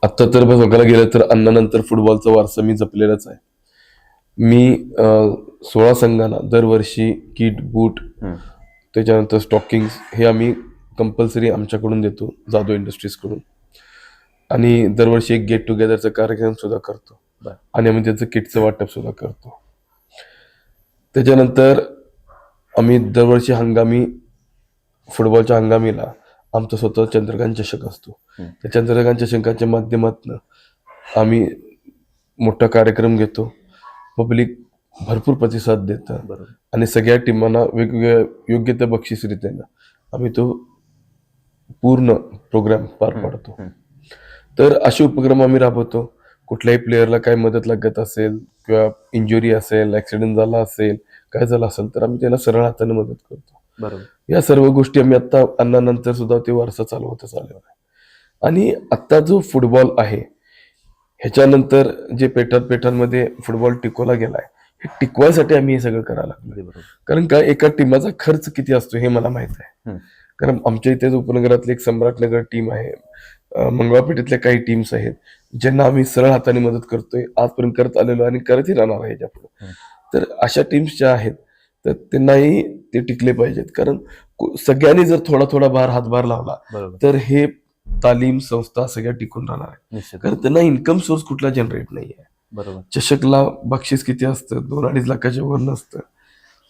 आत्ता तर बघायला गेलं तर अण्णानंतर फुटबॉलचा वारसा मी जपलेलाच आहे. मी 16 संघांना दरवर्षी किट, बूट, त्याच्यानंतर स्टॉकिंग्स हे आम्ही कंपल्सरी आमच्याकडून देतो, जाधव इंडस्ट्रीजकडून. आणि दरवर्षी एक गेट टुगेदरचा कार्यक्रम सुद्धा करतो आणि आम्ही त्याचं किटचं वाटप सुद्धा करतो. त्याच्यानंतर आम्ही दरवर्षी फुटबॉलच्या हंगामीला आमचा स्वतः चंद्रकांत चषक असतो. त्या चंद्रकांत चषकाच्या माध्यमातून आम्ही मोठा कार्यक्रम घेतो. पब्लिक भरपूर प्रतिसाद देतं आणि सगळ्या टीमांना वेगवेगळ्या योग्य त्या बक्षीसरीत्यानं आम्ही तो पूर्ण प्रोग्राम पार पाडतो. तर असे उपक्रम आम्ही राबवतो. कुठल्याही प्लेयरला काय मदत लागत असेल किंवा इंजुरी असेल, ऍक्सिडेंट झाला असेल, काय झालं असेल तर आम्ही त्याला सरळ हाताने मदत करतो. या सर्व गोष्टी आम्ही आता अण्णानंतर सुद्धा ते वारसा चालवतच आलेला आहे. आणि आता जो फुटबॉल आहे ह्याच्यानंतर जे पेठांमध्ये फुटबॉल टिकवला गेलाय, हे टिकवायसाठी आम्ही हे सगळं करायला लागलो. कारण का एका टीमाचा खर्च किती असतो हे मला माहित आहे. कारण आमच्या इथे उपनगरातली एक सम्राटनगर टीम आहे, मंगळपेठेतल्या काही टीम्स आहेत ज्यांना आम्ही सरळ हाताने मदत करतोय, आजपर्यंत करत आलेलो आणि करतही राहणार आहे यापुढे. तर अशा टीम्स ज्या आहेत तर त्यांनाही ते टिकले पाहिजेत. कारण सगळ्यांनी जर थोडा थोडा हातभार लावला तर हे तालीम संस्था सगळ्या टिकून राहणार आहे. कारण त्यांना इन्कम सोर्स कुठला जनरेट नाहीये. चषकला बक्षीस किती असतं? 2-2.5 लाखाच्या वर नसतं,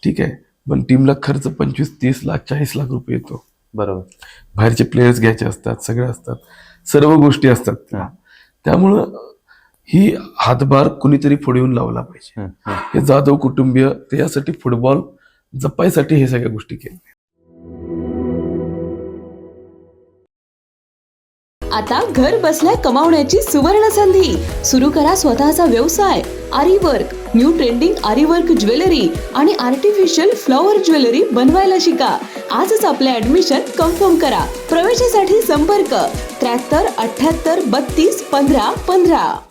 ठीक आहे, पण टीमला खर्च 25-30 लाख 40 लाख रुपये येतो. बाहेरचे प्लेयर्स घ्यायचे असतात, सगळे असतात, सर्व गोष्टी असतात. त्यामुळं ही हातभार कुणीतरी पुढे येऊन लावला पाहिजे. हे जाधव कुटुंबीय त्यासाठी फुटबॉल जपायसाठी हे सगळ्या गोष्टी केल्या. आता घर बसल्या कमावण्याची सुवर्ण संधी. सुरू करा स्वतःचा व्यवसाय. आरी वर्क, न्यू ट्रेंडिंग आरी वर्क ज्वेलरी आणि आर्टिफिशियल फ्लॉवर ज्वेलरी बनवायला शिका. आजच आपले ऍडमिशन कन्फर्म करा. प्रवेशासाठी संपर्क 73 78 32 15 15.